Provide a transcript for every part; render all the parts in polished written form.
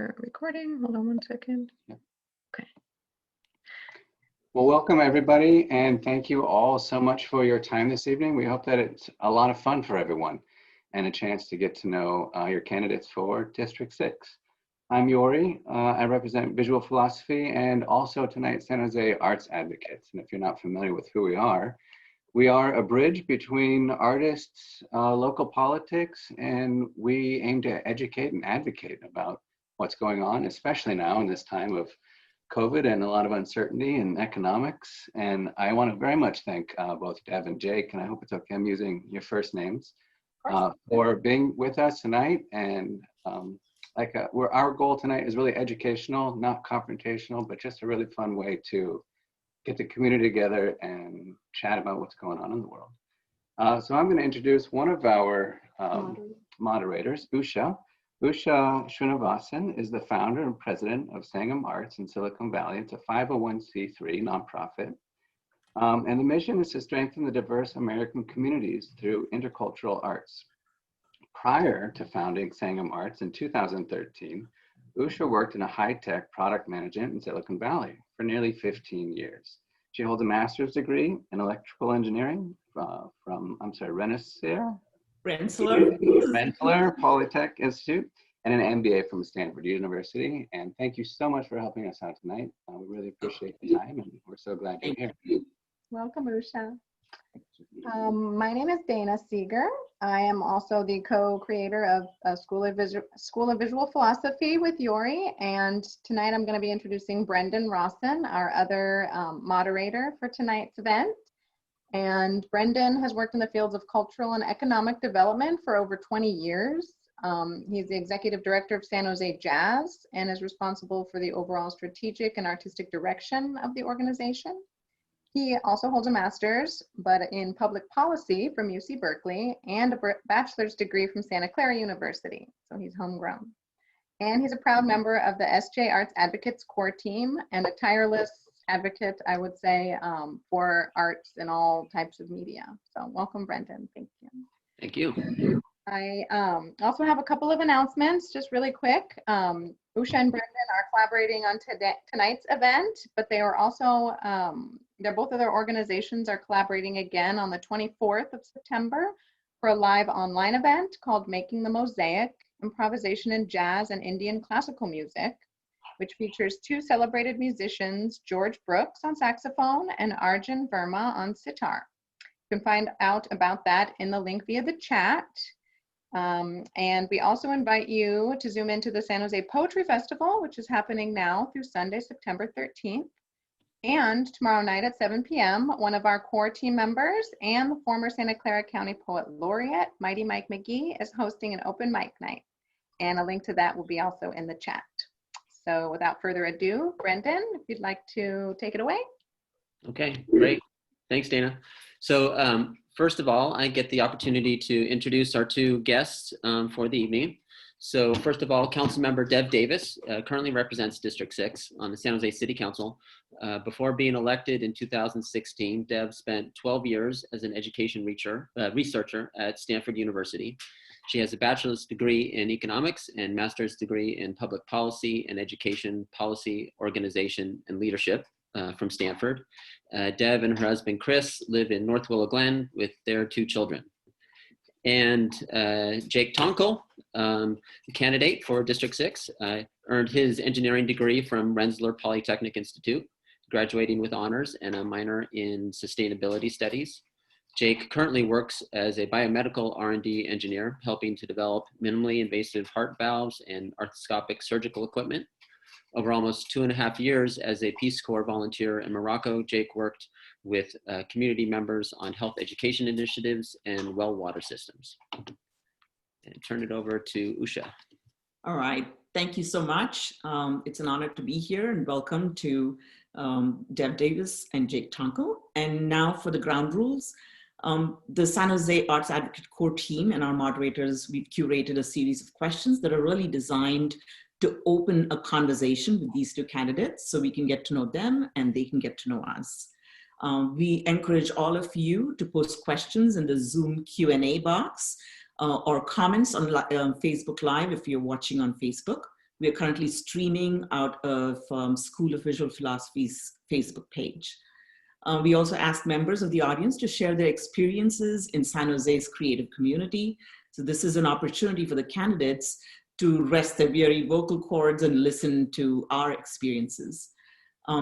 are recording. Hold on one second. Okay. Well, welcome everybody, and thank you all so much for your time this evening. We hope that it's a lot of fun for everyone and a chance to get to know your candidates for District 6. I'm Yori. I represent visual philosophy and also tonight San Jose Arts Advocates. And if you're not familiar with who we are a bridge between artists, local politics, and we aim to educate and advocate about what's going on, especially now in this time of COVID and a lot of uncertainty in economics. And I want to very much thank both Dev and Jake, and I hope it's okay I'm using your first names, for being with us tonight. And our goal tonight is really educational, not confrontational, but just a really fun way to get the community together and chat about what's going on in the world. So I'm going to introduce one of our moderators, Usha. Usha Srinivasan is the founder and president of Sangam Arts in Silicon Valley. It's a 501c3 nonprofit. And the mission is to strengthen the diverse American communities through intercultural arts. Prior to founding Sangam Arts in 2013, Usha worked in a high-tech product management in Silicon Valley for nearly 15 years. She holds a master's degree in electrical engineering from Rensselaer Polytech Institute, and an MBA from Stanford University. And thank you so much for helping us out tonight. We really appreciate the time, and we're so glad you're here. Welcome, Usha. My name is Dana Seeger. I am also the co-creator of a School of Visual Philosophy with Yori, and tonight I'm going to be introducing Brendan Rawson, our other moderator for tonight's event. And Brendan has worked in the fields of cultural and economic development for over 20 years. He's the executive director of San Jose Jazz and is responsible for the overall strategic and artistic direction of the organization. He also holds a master's, but in public policy from UC Berkeley, and a bachelor's degree from Santa Clara University. So he's homegrown. And he's a proud member of the SJAA Arts Advocates core team and a tireless advocate, I would say, for arts in all types of media. So welcome, Brendan. Thank you. Thank you. I also have a couple of announcements, just really quick. Usha and Brendan are collaborating on tonight's event, but they are also, both of their organizations are collaborating again on the 24th of September for a live online event called Making the Mosaic, Improvisation in Jazz and Indian Classical Music, which features two celebrated musicians, George Brooks on saxophone and Arjun Verma on sitar. You can find out about that in the link via the chat. And we also invite you to zoom into the San Jose Poetry Festival, which is happening now through Sunday, September 13th. And tomorrow night at 7 p.m., one of our core team members and the former Santa Clara County Poet Laureate, Mighty Mike McGee, is hosting an open mic night. And a link to that will be also in the chat. So without further ado, Brendan, if you'd like to take it away. Okay, great. Thanks, Dana. So first of all, I get the opportunity to introduce our two guests for the evening. So first of all, Councilmember Dev Davis currently represents District 6 on the San Jose City Council. Before being elected in 2016, Dev spent 12 years as an education researcher at Stanford University. She has a bachelor's degree in economics and master's degree in public policy and education policy, organization, and leadership from Stanford. Dev and her husband, Chris, live in North Willow Glen with their two children. And Jake Tonkel, the candidate for District 6, earned his engineering degree from Rensselaer Polytechnic Institute, graduating with honors and a minor in sustainability studies. Jake currently works as a biomedical R&D engineer, helping to develop minimally invasive heart valves and arthroscopic surgical equipment. Over almost 2.5 years as a Peace Corps volunteer in Morocco, Jake worked with community members on health education initiatives and well water systems. And turn it over to Usha. All right, thank you so much. It's an honor to be here, and welcome to Dev Davis and Jake Tonkel. And now for the ground rules. The San Jose Arts Advocate core team and our moderators, we've curated a series of questions that are really designed to open a conversation with these two candidates so we can get to know them and they can get to know us. We encourage all of you to post questions in the Zoom Q&A box or comments on Facebook Live if you're watching on Facebook. We are currently streaming out of School of Visual Philosophy's Facebook page. We also asked members of the audience to share their experiences in San Jose's creative community. So this is an opportunity for the candidates to rest their weary vocal cords and listen to our experiences.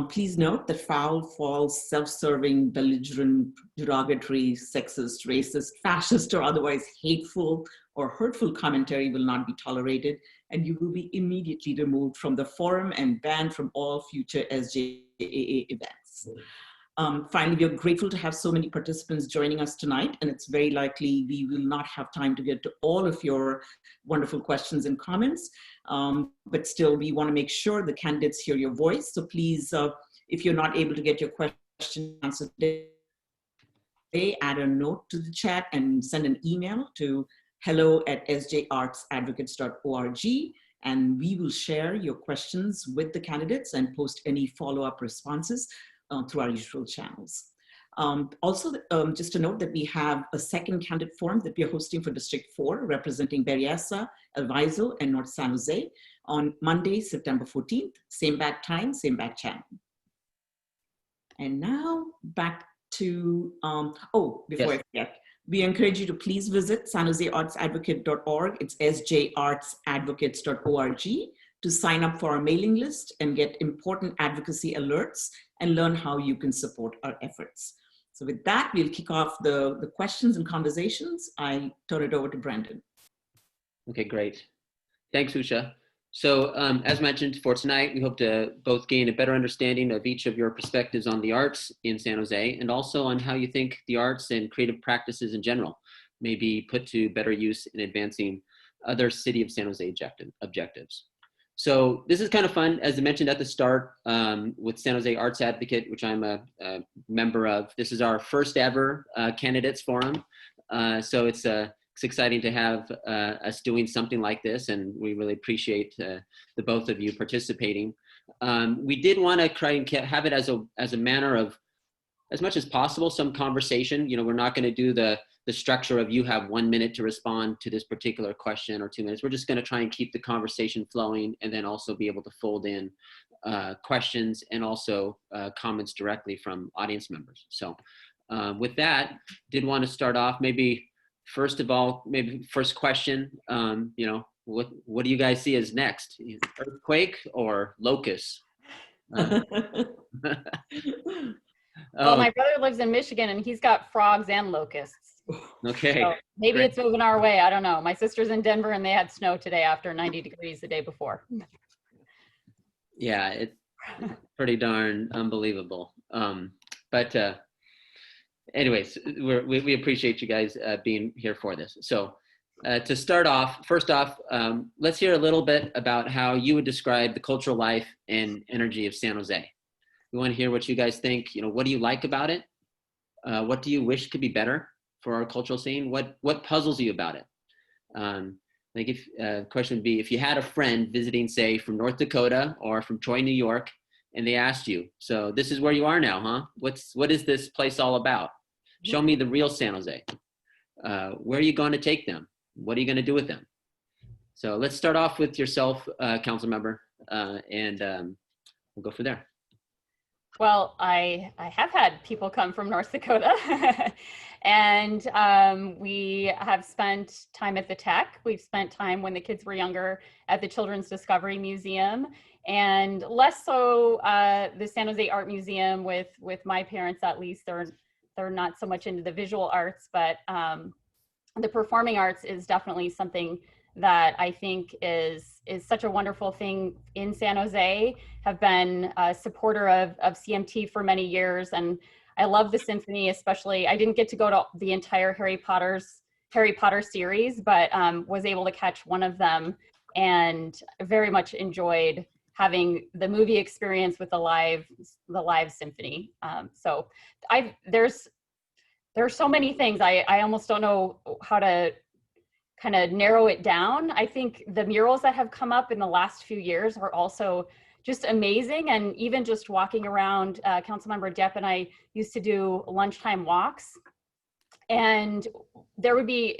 Please note that foul, false, self-serving, belligerent, derogatory, sexist, racist, fascist, or otherwise hateful or hurtful commentary will not be tolerated, and you will be immediately removed from the forum and banned from all future SJAA events. Finally, we are grateful to have so many participants joining us tonight, and it's very likely we will not have time to get to all of your wonderful questions and comments, but still we want to make sure the candidates hear your voice. So please, if you're not able to get your question answered today, add a note to the chat and send an email to hello@sjartsadvocates.org, and we will share your questions with the candidates and post any follow-up responses through our usual channels. Also, just to note that we have a second candidate forum that we are hosting for District 4, representing Berryessa, El Viso, and North San Jose on Monday, September 14th, same bat time, same bat channel. And now back to, before I forget, we encourage you to please visit sanjoseartsadvocate.org. It's sjartsadvocates.org to sign up for our mailing list and get important advocacy alerts and learn how you can support our efforts. So with that, we'll kick off the questions and conversations. I turn it over to Brandon. Okay, great. Thanks, Usha. So as mentioned for tonight, we hope to both gain a better understanding of each of your perspectives on the arts in San Jose, and also on how you think the arts and creative practices in general may be put to better use in advancing other City of San Jose objectives. So this is kind of fun, as I mentioned at the start, with San Jose Arts Advocate, which I'm a member of. This is our first ever candidates forum. So it's exciting to have us doing something like this, and we really appreciate the both of you participating. We did want to try and have it as a manner of, as much as possible, some conversation. You know, we're not going to do the structure of you have 1 minute to respond to this particular question or 2 minutes. We're just going to try and keep the conversation flowing, and then also be able to fold in questions and also comments directly from audience members. So with that, did want to start off maybe, first of all, maybe first question, you know, what do you guys see as next? Earthquake or locust? Well, my brother lives in Michigan and he's got frogs and locusts. Okay. So maybe Great. it's moving our way. I don't know. My sister's in Denver and they had snow today after 90 degrees the day before. Yeah, it's pretty darn unbelievable. But anyways, we appreciate you guys being here for this. So to start off, first off, let's hear a little bit about how you would describe the cultural life and energy of San Jose. We want to hear what you guys think. You know, what do you like about it? What do you wish could be better for our cultural scene? What puzzles you about it? Like if the question would be, if you had a friend visiting, say, from North Dakota or from Troy, New York, and they asked you, so this is where you are now, huh? What is this place all about? Show me the real San Jose. Where are you going to take them? What are you going to do with them? So let's start off with yourself, council member, and we'll go from there. Well, I have had people come from North Dakota and we have spent time at the Tech. We've spent time when the kids were younger at the Children's Discovery Museum, and less so the San Jose Art Museum with my parents, at least. They're not so much into the visual arts, but the performing arts is definitely something that I think is such a wonderful thing in San Jose. Have been a supporter of CMT for many years, and I love the symphony, especially. I didn't get to go to the entire Harry Potter series, but was able to catch one of them, and very much enjoyed having the movie experience with the live symphony. So there's so many things. I almost don't know how to kind of narrow it down. I think the murals that have come up in the last few years are also just amazing. And even just walking around, Councilmember Depp and I used to do lunchtime walks, and there would be,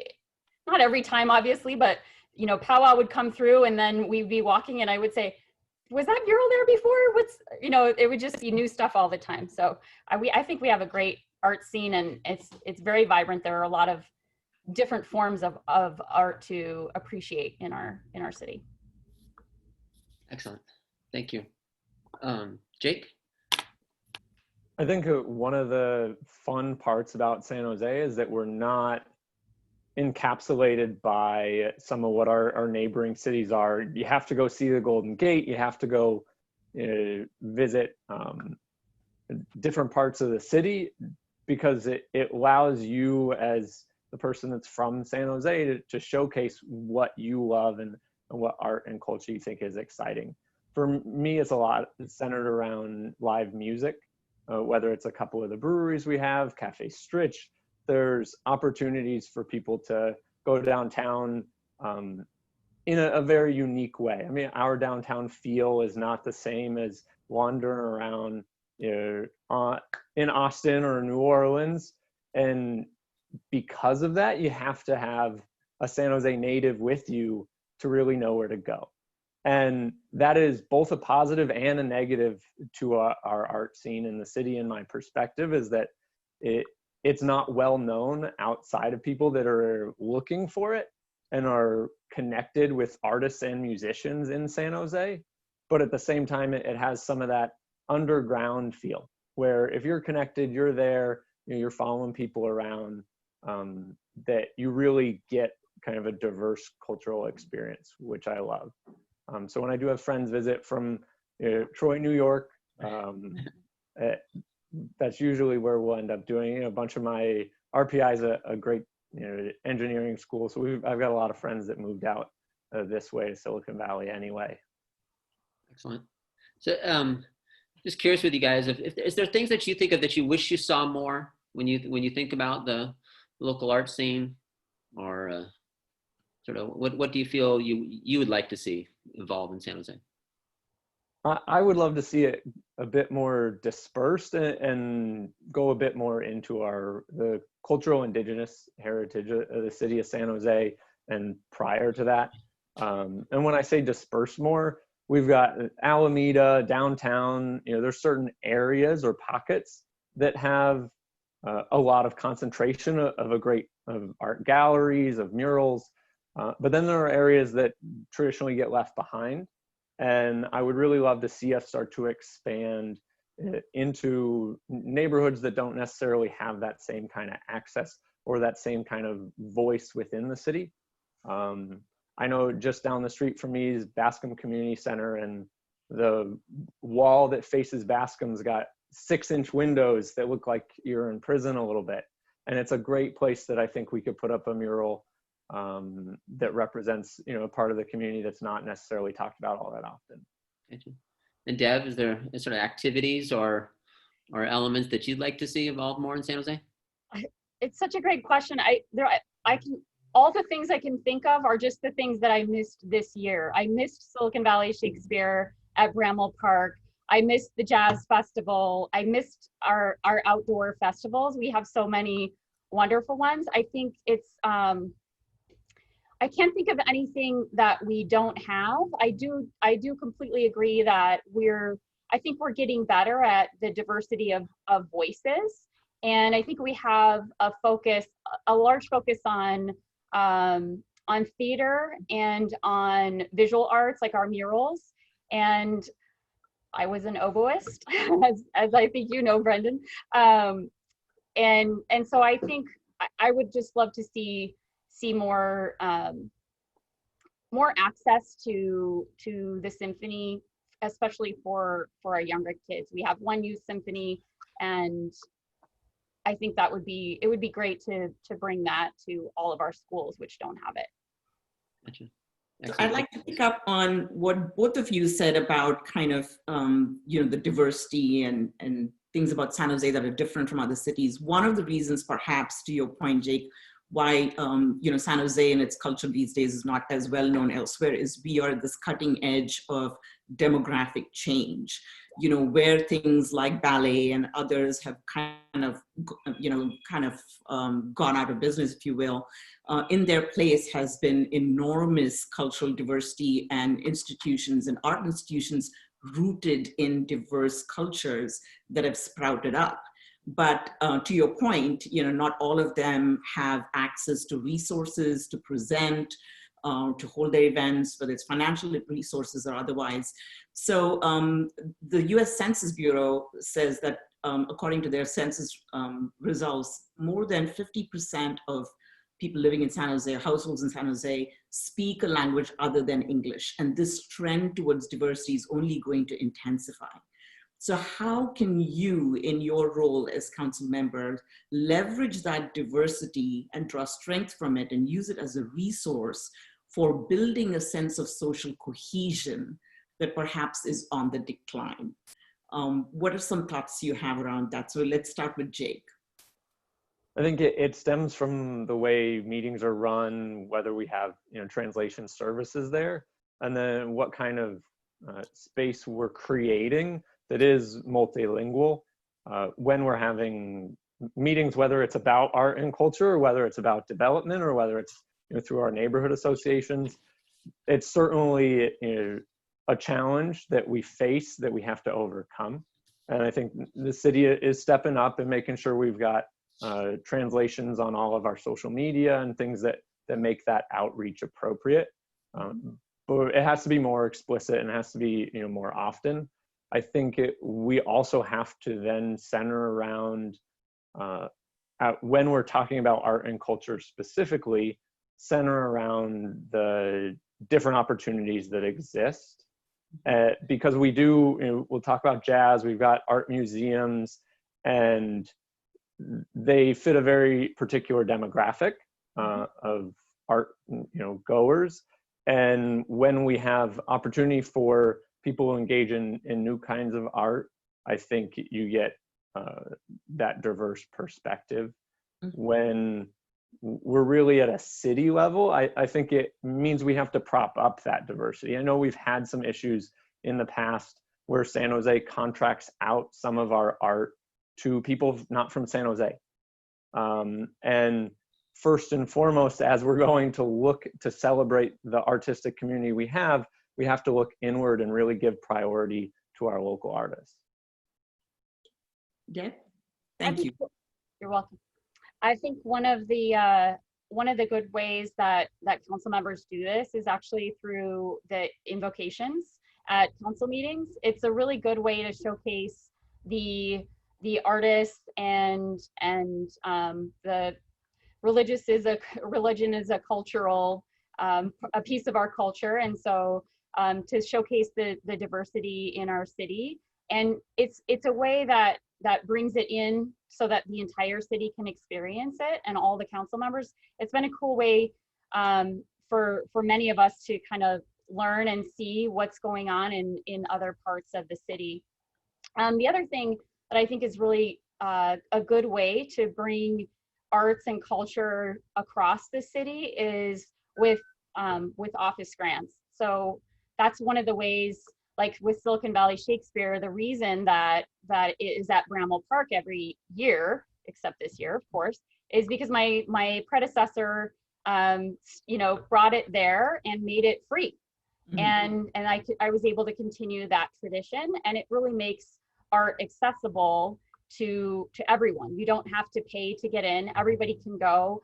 not every time obviously, but you know, powwow would come through and then we'd be walking and I would say, was that mural there before? What's, you know, it would just be new stuff all the time. So I think we have a great art scene, and it's very vibrant. There are a lot of different forms of art to appreciate in our city. Excellent. Thank you. Jake? I think one of the fun parts about San Jose is that we're not encapsulated by some of what our neighboring cities are. You have to go see the Golden Gate. You have to go visit different parts of the city, because it allows you as the person that's from San Jose to showcase what you love and what art and culture you think is exciting. For me, it's a lot centered around live music, whether it's a couple of the breweries we have, Cafe Stritch. There's opportunities for people to go downtown in a very unique way. I mean, our downtown feel is not the same as wandering around, you know, in Austin or New Orleans. And because of that, you have to have a San Jose native with you to really know where to go. And that is both a positive and a negative to our art scene in the city. In my perspective, is that it's not well known outside of people that are looking for it and are connected with artists and musicians in San Jose. But at the same time, it has some of that underground feel, where if you're connected, you're there, you know, you're following people around, that you really get kind of a diverse cultural experience, which I love. So when I do have friends visit from Troy, New York, that's usually where we'll end up doing. You know, a bunch of my RPI is a great, you know, engineering school, so I've got a lot of friends that moved out this way, Silicon Valley, anyway. Excellent. So just curious with you guys, is there things that you think of that you wish you saw more when you think about the local art scene, or sort of what do you feel you would like to see evolve in San Jose? I would love to see it a bit more dispersed and go a bit more into the cultural indigenous heritage of the city of San Jose and prior to that. And when I say dispersed more, we've got Alameda, downtown, you know, there's certain areas or pockets that have a lot of concentration of art galleries, of murals. But then there are areas that traditionally get left behind. And I would really love to see us start to expand into neighborhoods that don't necessarily have that same kind of access or that same kind of voice within the city. I know just down the street from me is Bascom Community Center, and the wall that faces Bascom's got 6-inch windows that look like you're in prison a little bit. And it's a great place that I think we could put up a mural that represents, you know, a part of the community that's not necessarily talked about all that often. And Dev, is there sort of activities or elements that you'd like to see evolve more in San Jose? It's such a great question. All the things I can think of are just the things that I missed this year. I missed Silicon Valley Shakespeare at Bramwell Park. I missed the Jazz Festival. I missed our outdoor festivals. We have so many wonderful ones. I think it's, I can't think of anything that we don't have. I do completely agree that I think we're getting better at the diversity of voices. And I think we have a large focus on theater and on visual arts, like our murals. And I was an oboist, as I think you know, Brendan. And so I think I would just love to see more access to the symphony, especially for our younger kids. We have one youth symphony, and I think it would be great to bring that to all of our schools which don't have it. Gotcha. So I'd like to pick up on what both of you said about kind of the diversity and things about San Jose that are different from other cities. One of the reasons, perhaps to your point, Jake, why San Jose and its culture these days is not as well known elsewhere is we are at this cutting edge of demographic change, where things like ballet and others have kind of gone out of business, if you will. In their place has been enormous cultural diversity and institutions and art institutions rooted in diverse cultures that have sprouted up. But to your point, not all of them have access to resources to present, to hold their events, whether it's financial resources or otherwise. So the US Census Bureau says that according to their census results, more than 50% of people living in San Jose, households in San Jose, speak a language other than English. And this trend towards diversity is only going to intensify. So how can you, in your role as council member, leverage that diversity and draw strength from it and use it as a resource for building a sense of social cohesion that perhaps is on the decline? What are some thoughts you have around that? So let's start with Jake. I think it stems from the way meetings are run, whether we have translation services there, and then what kind of space we're creating that is multilingual. When we're having meetings, whether it's about art and culture, or whether it's about development, or whether it's through our neighborhood associations, it's certainly a challenge that we face that we have to overcome. And I think the city is stepping up and making sure we've got translations on all of our social media and things that make that outreach appropriate. But it has to be more explicit and it has to be more often. I think we also have to then center around, when we're talking about art and culture specifically, center around the different opportunities that exist. Because we do, we'll talk about jazz, we've got art museums, and they fit a very particular demographic of art goers. And when we have opportunity for people who engage in new kinds of art, I think you get that diverse perspective. When we're really at a city level, I think it means we have to prop up that diversity. I know we've had some issues in the past where San Jose contracts out some of our art to people not from San Jose. And first and foremost, as we're going to look to celebrate the artistic community we have to look inward and really give priority to our local artists. Yeah, thank you. You're welcome. I think one of the good ways that council members do this is actually through the invocations at council meetings. It's a really good way to showcase the artists and the religion is a cultural a piece of our culture, and so to showcase the diversity in our city. And it's a way that brings it in so that the entire city can experience it and all the council members. It's been a cool way for many of us to kind of learn and see what's going on in other parts of the city. The other thing that I think is really a good way to bring arts and culture across the city is with office grants. So that's one of the ways, like with Silicon Valley Shakespeare, the reason that it is at Bramall Park every year, except this year, of course, is because my predecessor, brought it there and made it free. Mm-hmm. And I was able to continue that tradition, and it really makes art accessible to everyone. You don't have to pay to get in. Everybody can go.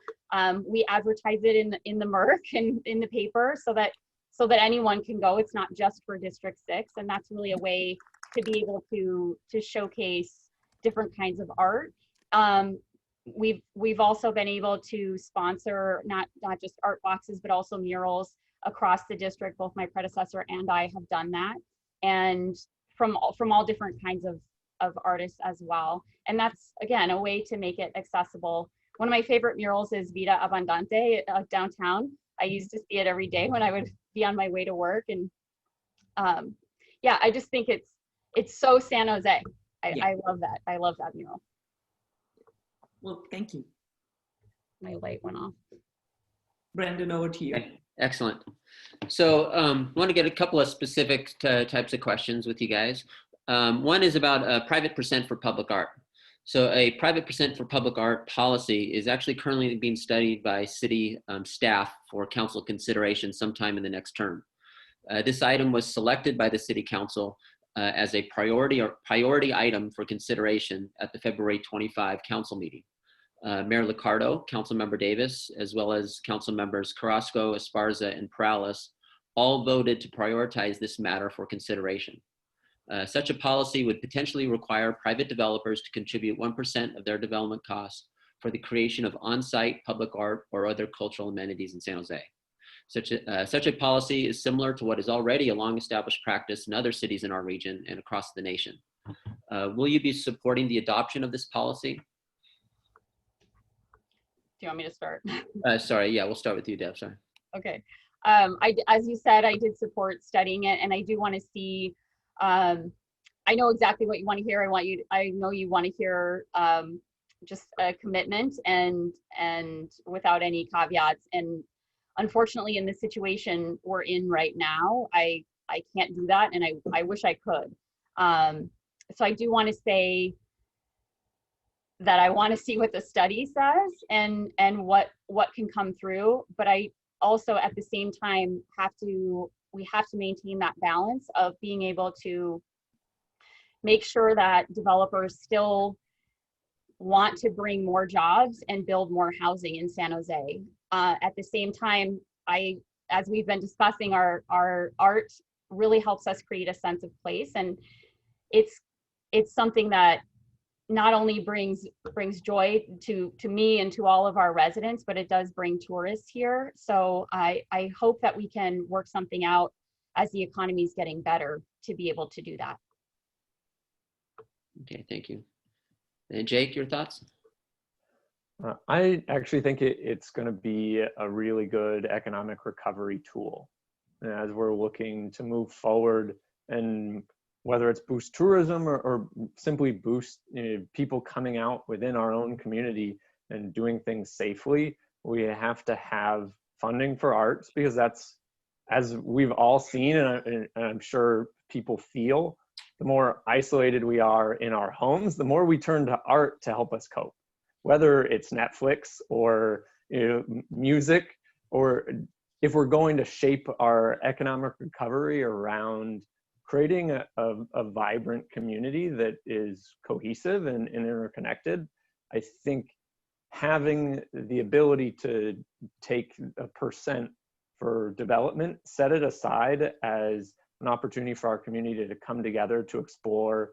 We advertise it in the Merc and in the paper so that anyone can go. It's not just for District 6, and that's really a way to be able to showcase different kinds of art. We've also been able to sponsor not just art boxes, but also murals across the district. Both my predecessor and I have done that, and from all different kinds of artists as well. And that's, again, a way to make it accessible. One of my favorite murals is Vida Abundante downtown. I used to see it every day when I would be on my way to work. And yeah, I just think it's so San Jose. I love that. I love that mural. Well, thank you. my light went off. Brendan, over to you. Okay, excellent. So I want to get a couple of specific types of questions with you guys. One is about a private percent for public art. So a private percent for public art policy is actually currently being studied by city staff for council consideration sometime in the next term. This item was selected by the city council as a priority item for consideration at the February 25 council meeting. Mayor Liccardo, Councilmember Davis, as well as council members Carrasco, Esparza, and Perales all voted to prioritize this matter for consideration. Such a policy would potentially require private developers to contribute 1% of their development costs for the creation of on-site public art or other cultural amenities in San Jose. Such a policy is similar to what is already a long-established practice in other cities in our region and across the nation. Will you be supporting the adoption of this policy? Do you want me to start? Sorry, yeah, we'll start with you, Deb, sorry. Okay. As you said, I did support studying it, and I do want to see, I know exactly what you want to hear. I know you want to hear just a commitment and without any caveats. And unfortunately, in the situation we're in right now, I can't do that, and I wish I could. So I do want to say that I want to see what the study says and what can come through, but I also at the same time we have to maintain that balance of being able to make sure that developers still want to bring more jobs and build more housing in San Jose. At the same time, as we've been discussing, our art really helps us create a sense of place, and it's something that not only brings joy to me and to all of our residents, but it does bring tourists here. So I hope that we can work something out as the economy is getting better to be able to do that. Okay, thank you. And Jake, your thoughts? I actually think it's going to be a really good economic recovery tool as we're looking to move forward, and whether it's boost tourism or simply boost people coming out within our own community and doing things safely. We have to have funding for arts, because that's, as we've all seen, and I'm sure people feel, the more isolated we are in our homes, the more we turn to art to help us cope. Whether it's Netflix or music, or if we're going to shape our economic recovery around creating a vibrant community that is cohesive and interconnected, I think having the ability to take a percent for development, set it aside as an opportunity for our community to come together, to explore,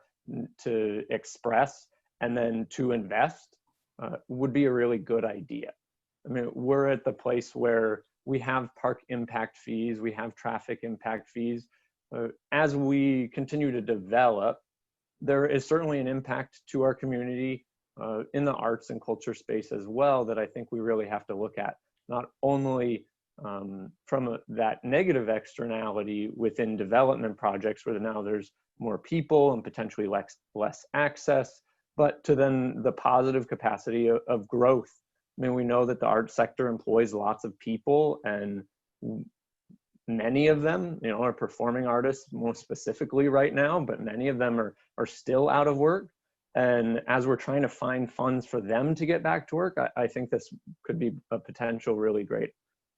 to express, and then to invest would be a really good idea. I mean, we're at the place where we have park impact fees, we have traffic impact fees. As we continue to develop, there is certainly an impact to our community in the arts and culture space as well that I think we really have to look at, not only from that negative externality within development projects where now there's more people and potentially less access, but to then the positive capacity of growth. I mean, we know that the art sector employs lots of people, and many of them, are performing artists most specifically right now, but many of them are still out of work. And as we're trying to find funds for them to get back to work, I think this could be a potential really great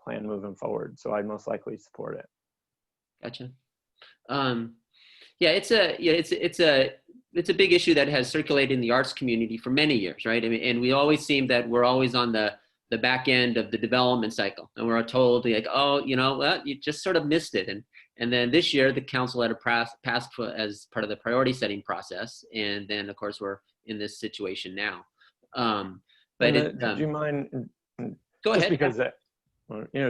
plan moving forward. So I'd most likely support it. Gotcha. Yeah, it's a big issue that has circulated in the arts community for many years, right? I mean, and we always seem that we're always on the back end of the development cycle, and we're told like, oh, well, you just sort of missed it. And then this year the council had passed as part of the priority setting process, and then of course we're in this situation now. But do you mind? Go ahead. Because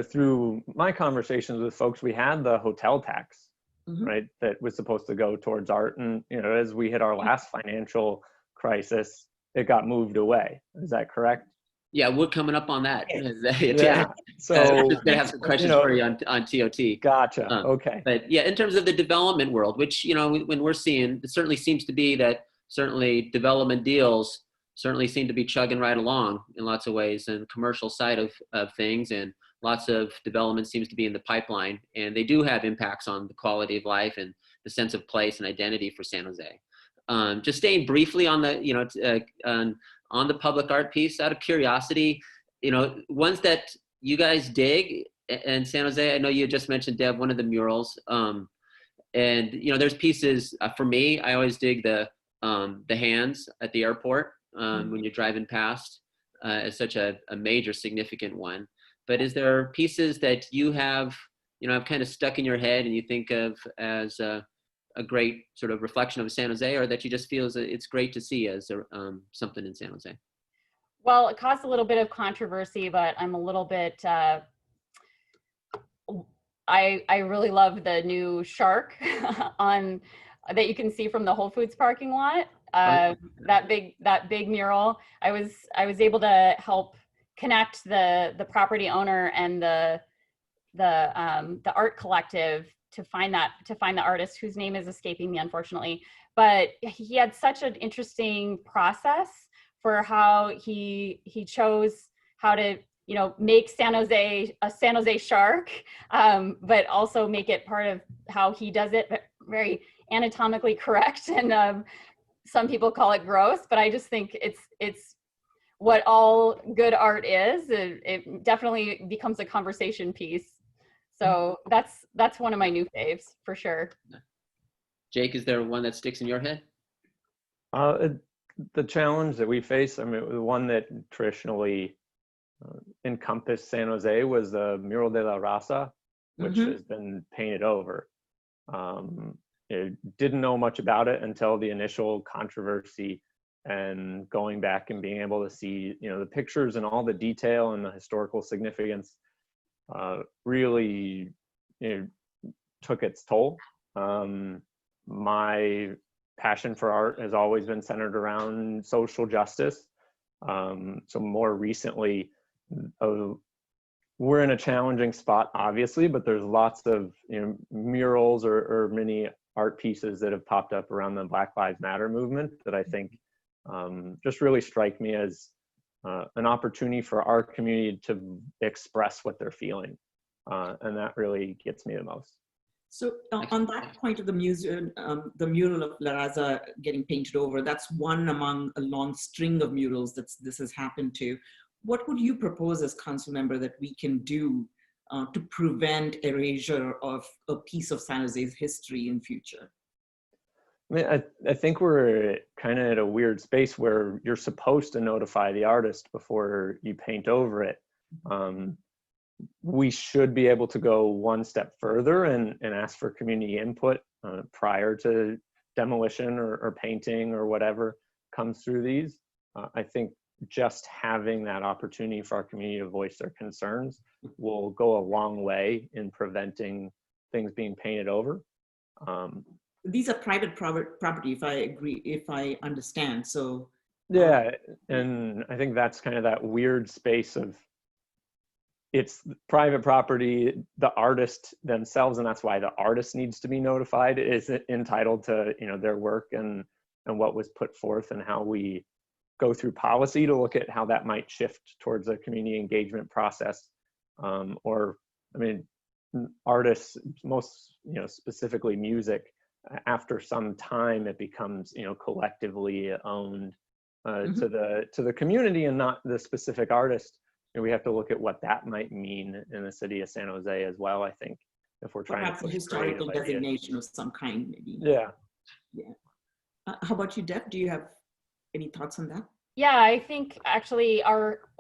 through my conversations with folks, we had the hotel tax, right, that was supposed to go towards art, and as we hit our last financial crisis, it got moved away. Is that correct? Yeah, we're coming up on that. Yeah. So I'm just gonna have some questions for you on TOT. Gotcha. Okay. But yeah, in terms of the development world, which when we're seeing, it certainly seems to be that certainly development deals certainly seem to be chugging right along in lots of ways, and commercial side of things, and lots of development seems to be in the pipeline, and they do have impacts on the quality of life and the sense of place and identity for San Jose. Just staying briefly on the, on the public art piece, out of curiosity, ones that you guys dig in San Jose. I know you just mentioned, Deb, one of the murals. And there's pieces for me. I always dig the hands at the airport when you're driving past as such a major significant one. But is there pieces that you have kind of stuck in your head and you think of as a great sort of reflection of San Jose, or that you just feel it's great to see as something in San Jose? Well, it caused a little bit of controversy, but I'm a little bit, I really love the new shark that you can see from the Whole Foods parking lot. That big mural. I was able to help connect the property owner and the art collective to find the artist, whose name is escaping me, unfortunately. But he had such an interesting process for how he chose how to make San Jose a San Jose shark, but also make it part of how he does it, very anatomically correct. And some people call it gross, but I just think it's what all good art is. It definitely becomes a conversation piece. So that's one of my new faves for sure. Jake, is there one that sticks in your head? The challenge that we face, I mean, the one that traditionally encompassed San Jose was the Mural de la Raza, which has been painted over. Didn't know much about it until the initial controversy, and going back and being able to see, the pictures and all the detail and the historical significance really took its toll. My passion for art has always been centered around social justice. So more recently, we're in a challenging spot, obviously, but there's lots of murals or mini art pieces that have popped up around the Black Lives Matter movement that I think just really strike me as an opportunity for our community to express what they're feeling. And that really gets me the most. So on that point of the museum, the mural of La Raza getting painted over, that's one among a long string of murals that this has happened to. What would you propose as council member that we can do to prevent erasure of a piece of San Jose's history in future? I mean, I think we're kind of at a weird space where you're supposed to notify the artist before you paint over it. We should be able to go one step further and ask for community input prior to demolition or painting or whatever comes through these. I think just having that opportunity for our community to voice their concerns will go a long way in preventing things being painted over. These are private property, if I understand. So yeah, and I think that's kind of that weird space of it's private property, the artist themselves, and that's why the artist needs to be notified, is entitled to their work and what was put forth, and how we go through policy to look at how that might shift towards a community engagement process. Or, I mean, artists, most specifically music, after some time it becomes collectively owned to the community and not the specific artist. And we have to look at what that might mean in the city of San Jose as well, I think, if we're trying perhaps to push a historical creative designation of some kind, maybe. Yeah. How about you, Deb? Do you have any thoughts on that? Yeah, I think actually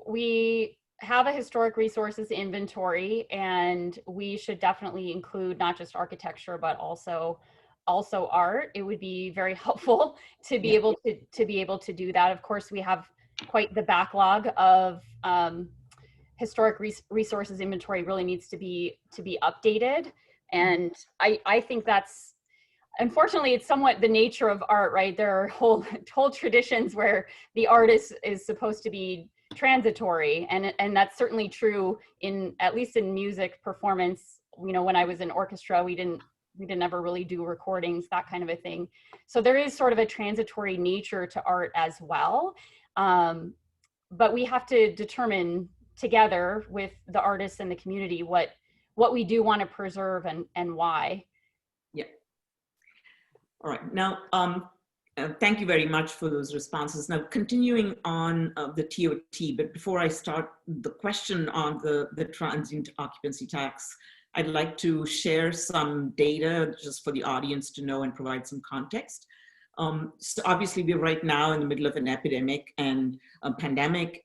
we have a historic resources inventory, and we should definitely include not just architecture, but also art. It would be very helpful to be able to do that. Of course, we have quite the backlog of historic resources inventory. Really needs to be updated, and I think that's, unfortunately, it's somewhat the nature of art, right? There are whole traditions where the art is supposed to be transitory, and that's certainly true at least in music performance. When I was in orchestra, we didn't ever really do recordings, that kind of a thing. So there is sort of a transitory nature to art as well. But we have to determine together with the artists and the community what we do want to preserve and why. Yeah. All right. Now, thank you very much for those responses. Now, continuing on the TOT, but before I start the question on the transient occupancy tax, I'd like to share some data just for the audience to know and provide some context. So obviously we're right now in the middle of an epidemic and a pandemic,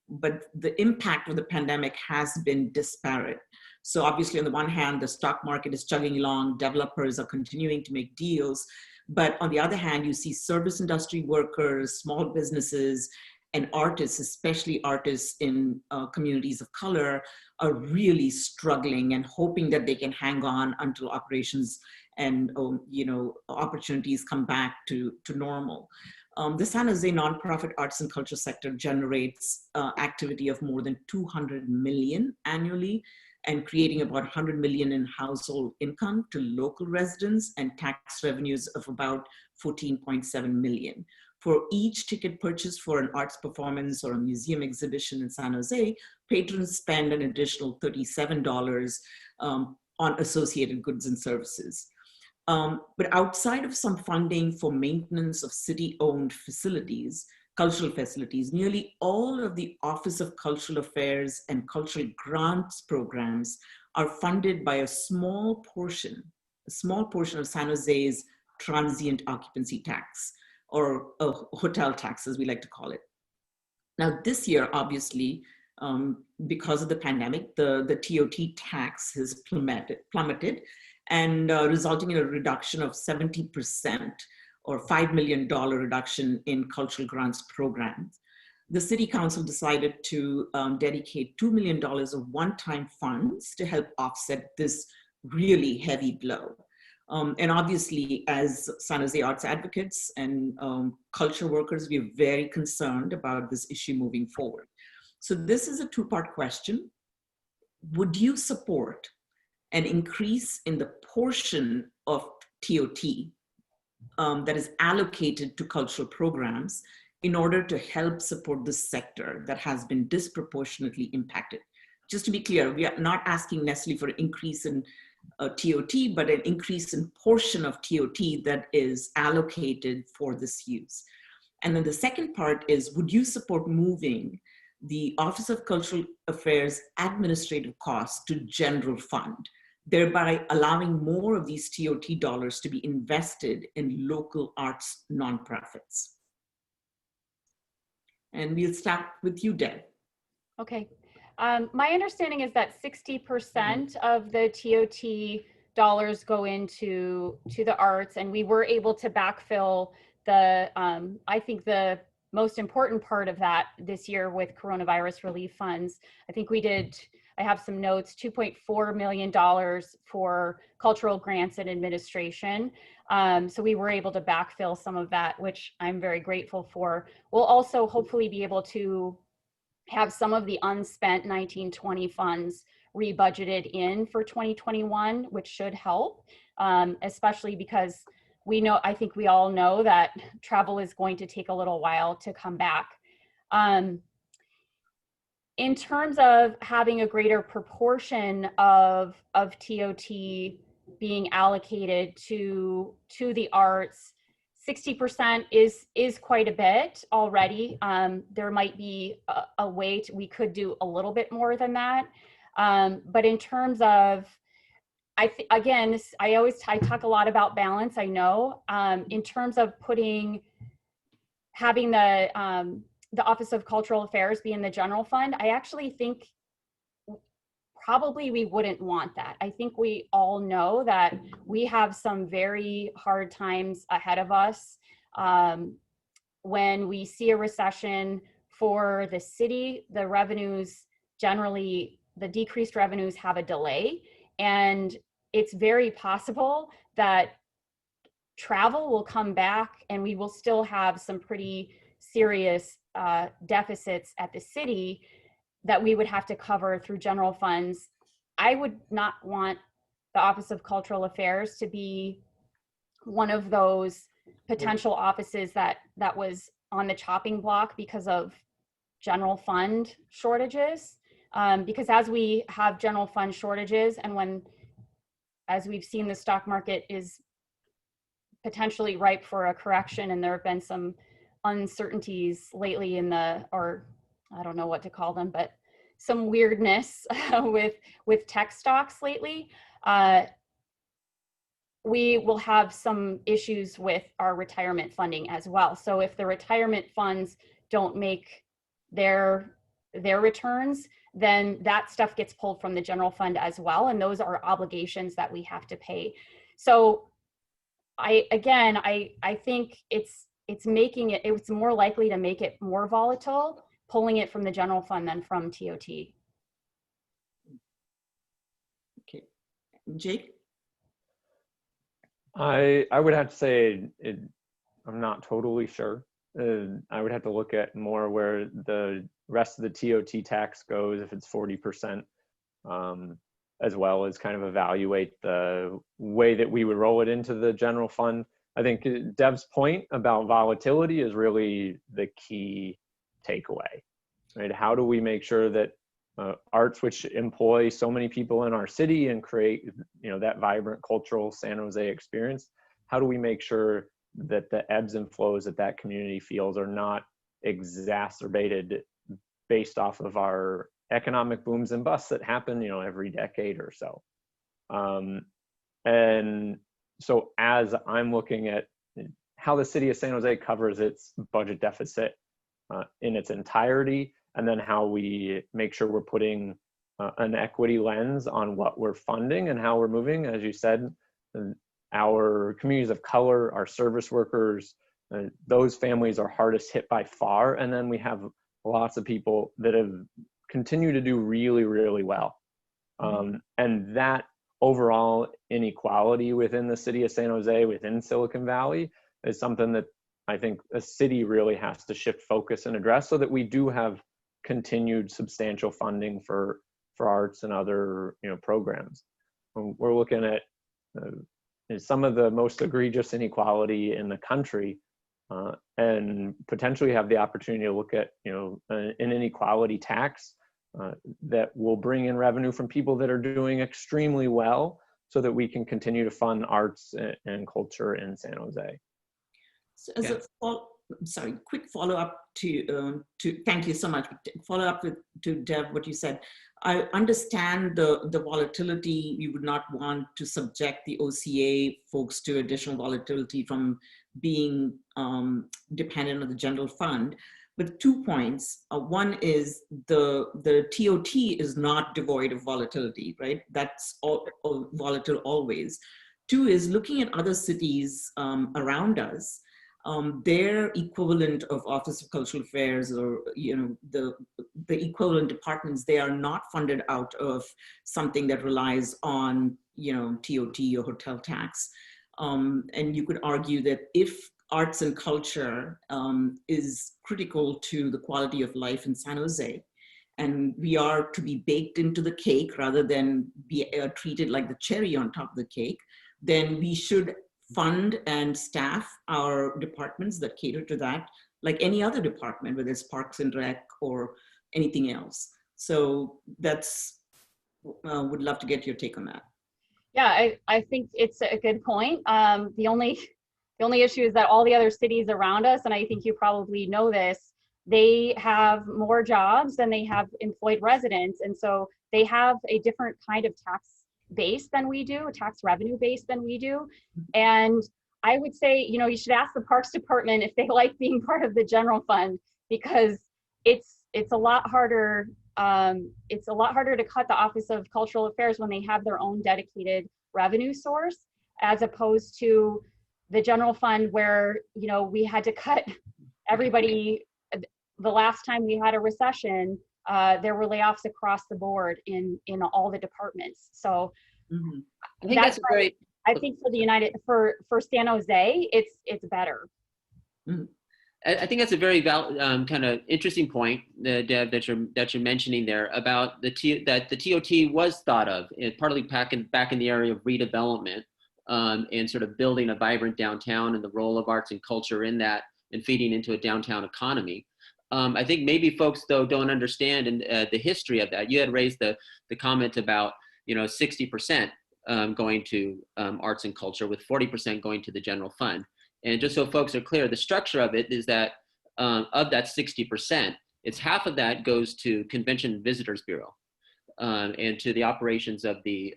but the impact of the pandemic has been disparate. So obviously on the one hand, the stock market is chugging along, developers are continuing to make deals, but on the other hand, you see service industry workers, small businesses, and artists, especially artists in communities of color, are really struggling and hoping that they can hang on until operations and opportunities come back to normal. The San Jose nonprofit arts and culture sector generates activity of more than 200 million annually, and creating about 100 million in household income to local residents and tax revenues of about 14.7 million. For each ticket purchased for an arts performance or a museum exhibition in San Jose, patrons spend an additional $37 on associated goods and services. But outside of some funding for maintenance of city-owned facilities, cultural facilities, nearly all of the Office of Cultural Affairs and Cultural Grants programs are funded by a small portion of San Jose's transient occupancy tax, or a hotel tax, as we like to call it. Now this year, obviously, because of the pandemic, the TOT tax has plummeted and resulting in a reduction of 70%, or $5 million reduction in cultural grants programs. The City Council decided to dedicate $2 million of one-time funds to help offset this really heavy blow. And obviously, as San Jose Arts Advocates and culture workers, we're very concerned about this issue moving forward. So this is a two-part question. Would you support an increase in the portion of TOT that is allocated to cultural programs in order to help support this sector that has been disproportionately impacted? Just to be clear, we are not asking necessarily for an increase in TOT, but an increase in portion of TOT that is allocated for this use. And then the second part is, would you support moving the Office of Cultural Affairs administrative costs to general fund, thereby allowing more of these TOT dollars to be invested in local arts nonprofits? And we'll start with you, Deb. Okay. My understanding is that 60% of the TOT dollars go into the arts, and we were able to backfill the, I think the most important part of that this year with coronavirus relief funds. I think we did, I have some notes, $2.4 million for cultural grants and administration. So we were able to backfill some of that, which I'm very grateful for. We'll also hopefully be able to have some of the unspent 1920 funds rebudgeted in for 2021, which should help, especially because we know, I think we all know that travel is going to take a little while to come back. In terms of having a greater proportion of TOT being allocated to the arts, 60% is quite a bit already. There might be a way we could do a little bit more than that. But in terms of, I talk a lot about balance, I know. In terms of having the Office of Cultural Affairs be in the general fund, I actually think probably we wouldn't want that. I think we all know that we have some very hard times ahead of us. When we see a recession for the city, the revenues generally, the decreased revenues have a delay, and it's very possible that travel will come back and we will still have some pretty serious deficits at the city that we would have to cover through general funds. I would not want the Office of Cultural Affairs to be one of those potential offices that was on the chopping block because of general fund shortages. Because as we have general fund shortages, and as we've seen, the stock market is potentially ripe for a correction, and there have been some uncertainties lately or I don't know what to call them, but some weirdness with tech stocks lately. We will have some issues with our retirement funding as well. So if the retirement funds don't make their returns, then that stuff gets pulled from the general fund as well. And those are obligations that we have to pay. So I think it's more likely to make it more volatile, pulling it from the general fund than from TOT. Okay, Jake? I would have to say I'm not totally sure. I would have to look at more where the rest of the TOT tax goes, if it's 40%, as well as kind of evaluate the way that we would roll it into the general fund. I think Dev's point about volatility is really the key takeaway, right? How do we make sure that arts, which employ so many people in our city and create, that vibrant cultural San Jose experience, how do we make sure that the ebbs and flows that community feels are not exacerbated based off of our economic booms and busts that happen, every decade or so. And so as I'm looking at how the city of San Jose covers its budget deficit in its entirety, and then how we make sure we're putting an equity lens on what we're funding and how we're moving, as you said, our communities of color, our service workers, those families are hardest hit by far. And then we have lots of people that have continued to do really, really well. And that overall inequality within the city of San Jose, within Silicon Valley, is something that I think a city really has to shift focus and address, so that we do have continued substantial funding for arts and other programs. We're looking at some of the most egregious inequality in the country, and potentially have the opportunity to look at an inequality tax that will bring in revenue from people that are doing extremely well, so that we can continue to fund arts and culture in San Jose. So as a quick follow-up to thank you so much. Follow-up to Dev, what you said. I understand the volatility. You would not want to subject the OCA folks to additional volatility from being dependent on the general fund. But 2 points. One is the TOT is not devoid of volatility, right? That's all volatile always. 2 is looking at other cities around us. Their equivalent of Office of Cultural Affairs, or the equivalent departments, they are not funded out of something that relies on TOT or hotel tax. And you could argue that if arts and culture is critical to the quality of life in San Jose, and we are to be baked into the cake rather than be treated like the cherry on top of the cake, then we should fund and staff our departments that cater to that, like any other department, whether it's Parks and Rec or anything else. So that's, would love to get your take on that. Yeah, I think it's a good point. The only issue is that all the other cities around us, and I think you probably know this, they have more jobs than they have employed residents. And so they have a different kind of tax base than we do, a tax revenue base than we do. And I would say, you should ask the Parks Department if they like being part of the general fund, because it's a lot harder. It's a lot harder to cut the Office of Cultural Affairs when they have their own dedicated revenue source, as opposed to the general fund where, we had to cut everybody. The last time we had a recession, there were layoffs across the board in all the departments. So I think that's great. I think for San Jose, it's better. I think that's a very kind of interesting point, Deb, that you're mentioning there about that the TOT was thought of, partly back in the area of redevelopment and sort of building a vibrant downtown and the role of arts and culture in that. and feeding into a downtown economy. I think maybe folks though don't understand the history of that. You had raised the comment about 60% going to arts and culture, with 40% going to the general fund. And just so folks are clear, the structure of it is that of that 60%, it's half of that goes to Convention and Visitors Bureau and to the operations of the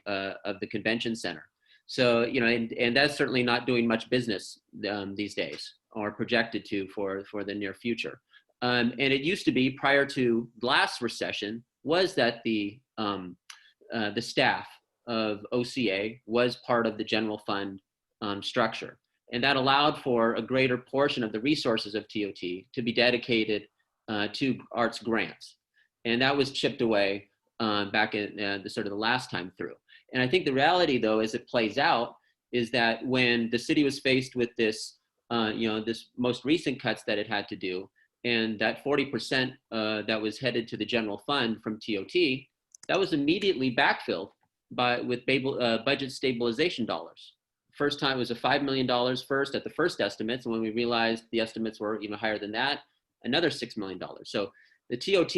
convention center. So and that's certainly not doing much business these days, or projected to for the near future. And it used to be, prior to last recession, was that the staff of OCA was part of the general fund structure. And that allowed for a greater portion of the resources of TOT to be dedicated to arts grants. And that was chipped away back in the last time through. And I think the reality, though, as it plays out, is that when the city was faced with this, this most recent cuts that it had to do, and that 40% that was headed to the general fund from TOT, that was immediately backfilled with budget stabilization dollars. First time it was a $5 million first at the first estimates, and when we realized the estimates were even higher than that, another $6 million. So the TOT,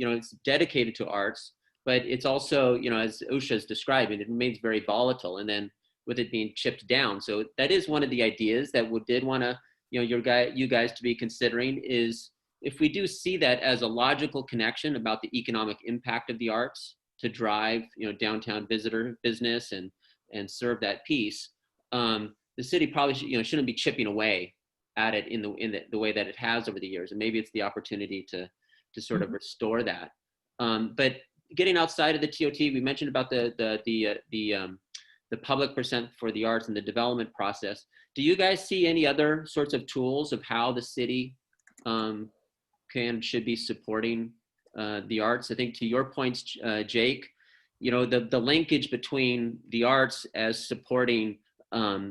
it's dedicated to arts, but it's also, as Usha is describing, it remains very volatile, and then with it being chipped down. So that is one of the ideas that we did want to, you guys to be considering, is if we do see that as a logical connection about the economic impact of the arts to drive, downtown visitor business and serve that piece, the city probably shouldn't be chipping away at it in the way that it has over the years. And maybe it's the opportunity to sort of restore that. But getting outside of the TOT, we mentioned about the public percent for the arts and the development process. Do you guys see any other sorts of tools of how the city should be supporting the arts? I think to your points, Jake, the linkage between the arts as supporting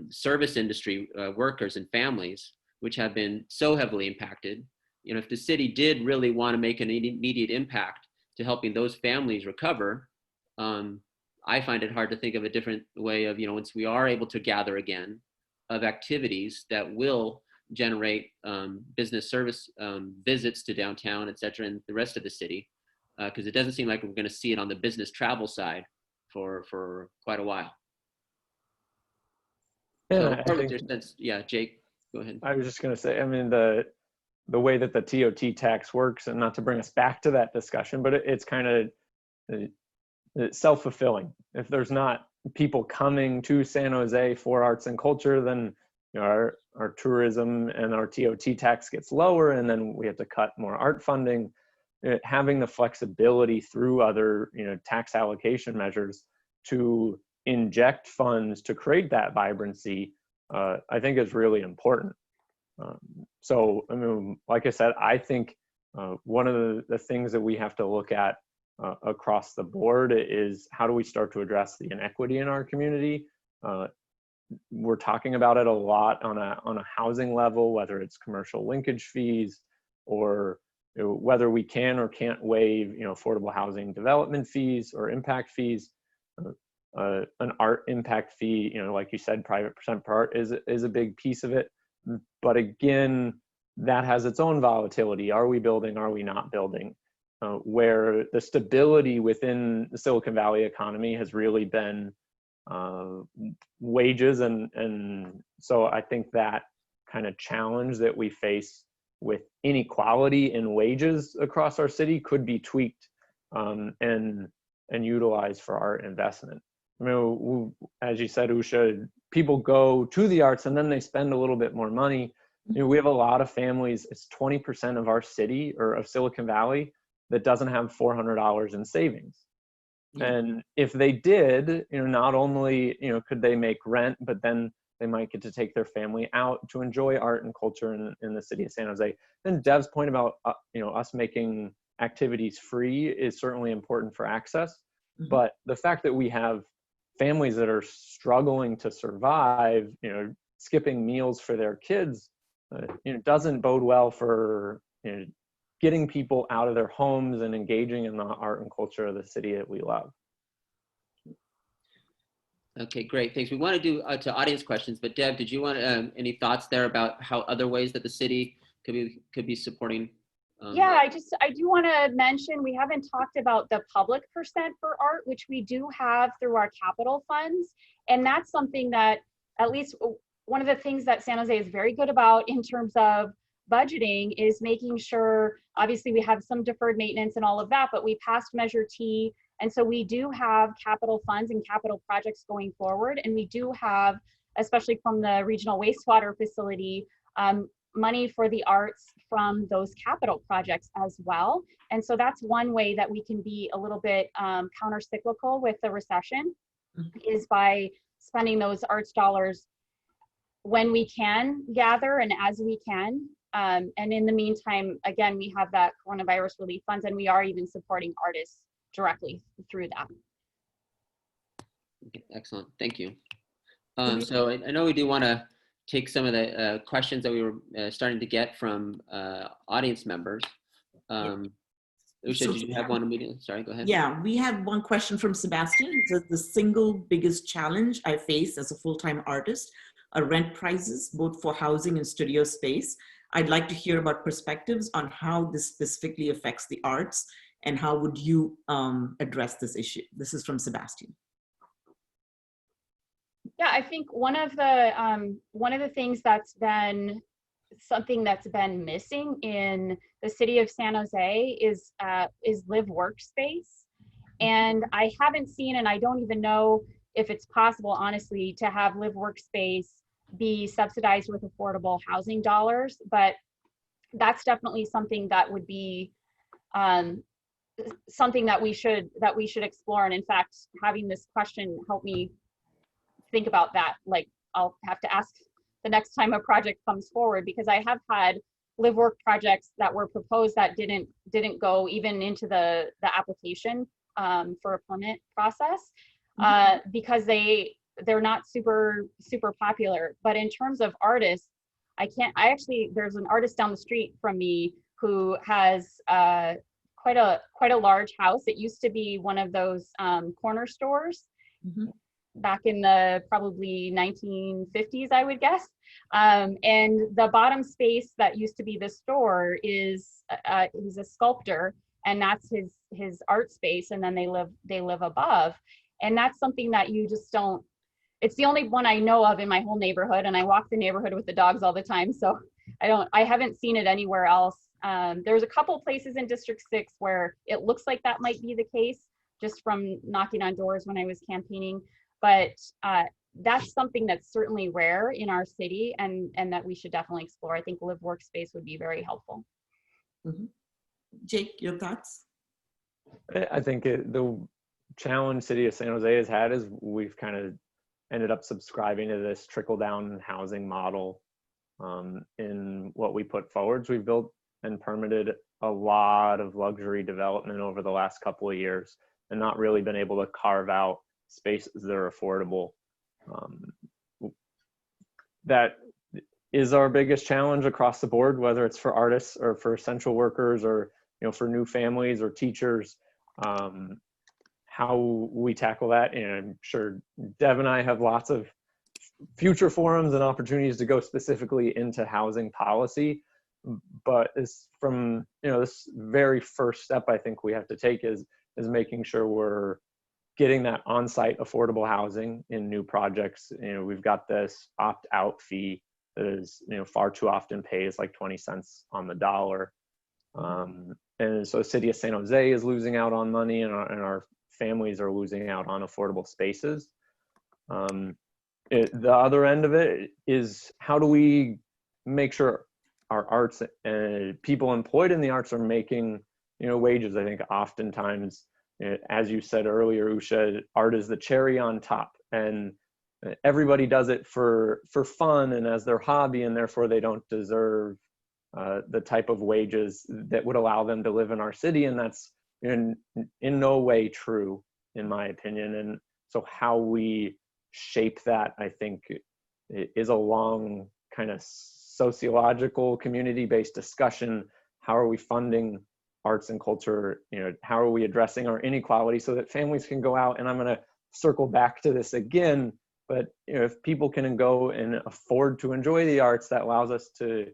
service industry workers and families, which have been so heavily impacted. If the city did really want to make an immediate impact to helping those families recover, I find it hard to think of a different way of, once we are able to gather again, of activities that will generate business service visits to downtown, et cetera, and the rest of the city. Because it doesn't seem like we're going to see it on the business travel side for quite a while. Yeah, yeah, Jake, go ahead. I was just going to say, I mean, the way that the TOT tax works, and not to bring us back to that discussion, but it's kind of self-fulfilling. If there's not people coming to San Jose for arts and culture, then our tourism and our TOT tax gets lower, and then we have to cut more art funding. Having the flexibility through other tax allocation measures to inject funds to create that vibrancy, I think is really important. So I mean, like I said, I think one of the things that we have to look at across the board is how do we start to address the inequity in our community. We're talking about it a lot on a housing level, whether it's commercial linkage fees or whether we can or can't waive affordable housing development fees or impact fees. An art impact fee, like you said, private percent per art is a big piece of it. But again, that has its own volatility. Are we building? Are we not building? Where the stability within the Silicon Valley economy has really been wages, and so I think that kind of challenge that we face with inequality in wages across our city could be tweaked and utilized for art investment. I mean, as you said, Usha, people go to the arts and then they spend a little bit more money. We have a lot of families. It's 20% of our city or of Silicon Valley that doesn't have $400 in savings. And if they did, not only could they make rent, but then they might get to take their family out to enjoy art and culture in the city of San Jose. And Dev's point about us making activities free is certainly important for access. Mm-hmm. But the fact that we have families that are struggling to survive, skipping meals for their kids, doesn't bode well for getting people out of their homes and engaging in the art and culture of the city that we love. Okay, great. Thanks. We want to do to audience questions, but Deb, did you want any thoughts there about how other ways that the city could be supporting? Yeah, I do want to mention, we haven't talked about the public percent for art, which we do have through our capital funds. And that's something that, at least one of the things that San Jose is very good about in terms of budgeting is making sure, obviously we have some deferred maintenance and all of that, but we passed Measure T. And so we do have capital funds and capital projects going forward. And we do have, especially from the regional wastewater facility, money for the arts from those capital projects as well. And so that's one way that we can be a little bit counter-cyclical with the recession, is by spending those arts dollars when we can gather and as we can. And in the meantime, again, we have that coronavirus relief funds, and we are even supporting artists directly through that. Okay, excellent, thank you. So I know we do want to take some of the questions that we were starting to get from audience members. Usha, did you have one immediately? Sorry, go ahead. Yeah, we have one question from Sebastian. It says, the single biggest challenge I face as a full-time artist are rent prices, both for housing and studio space. I'd like to hear about perspectives on how this specifically affects the arts, and how would you address this issue? This is from Sebastian. Yeah, I think one of the things that's been something that's been missing in the city of San Jose is live workspace. And I haven't seen, and I don't even know if it's possible, honestly, to have live workspace be subsidized with affordable housing dollars. But that's definitely something that would be something that we should explore. And in fact, having this question helped me think about that. Like, I'll have to ask the next time a project comes forward, because I have had live work projects that were proposed that didn't go even into the application for a permit process because they're not super popular. But in terms of artists, there's an artist down the street from me who has quite a large house. It used to be one of those corner stores back in the probably 1950s, I would guess. And the bottom space that used to be the store is he's a sculptor, and that's his art space. And then they live above, and that's something that you just don't. It's the only one I know of in my whole neighborhood, and I walk the neighborhood with the dogs all the time, so I haven't seen it anywhere else. There's a couple places in District 6 where it looks like that might be the case, just from knocking on doors when I was campaigning. But that's something that's certainly rare in our city, and that we should definitely explore. I think live workspace would be very helpful. Jake, your thoughts? I think the challenge city of San Jose has had is we've kind of ended up subscribing to this trickle-down housing model in what we put forward. So we've built and permitted a lot of luxury development over the last couple of years, and not really been able to carve out spaces that are affordable. That is our biggest challenge across the board, whether it's for artists or for essential workers, or for new families or teachers. How we tackle that, and I'm sure Dev and I have lots of future forums and opportunities to go specifically into housing policy. But it's from this very first step I think we have to take is making sure we're getting that on-site affordable housing in new projects. We've got this opt-out fee that is far too often pays like 20 cents on the dollar, and so the city of San Jose is losing out on money, and our families are losing out on affordable spaces. The other end of it is, how do we make sure our arts and people employed in the arts are making wages? I think oftentimes, as you said earlier, Usha, art is the cherry on top, and everybody does it for fun and as their hobby, and therefore they don't deserve the type of wages that would allow them to live in our city. And that's in no way true, in my opinion. And so how we shape that, I think, is a long kind of sociological, community-based discussion. How are we funding arts and culture? How are we addressing our inequality so that families can go out? And I'm going to circle back to this again, but if people can go and afford to enjoy the arts, that allows us to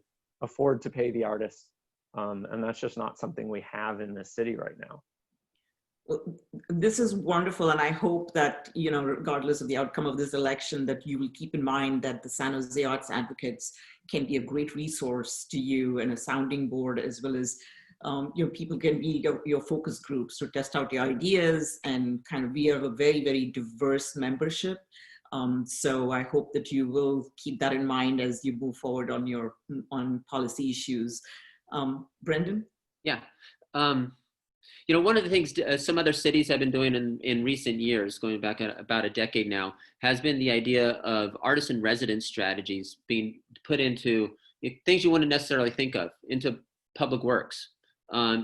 afford to pay the artists. And that's just not something we have in this city right now. This is wonderful, and I hope that, regardless of the outcome of this election, that you will keep in mind that the San Jose Arts Advocates can be a great resource to you and a sounding board, as well as people can be your focus groups to test out your ideas, and we have a very, very diverse membership. So I hope that you will keep that in mind as you move forward on policy issues. Brendan? Yeah. One of the things some other cities have been doing in recent years, going back about a decade now, has been the idea of artist in residence strategies being put into things you wouldn't necessarily think of, into public works,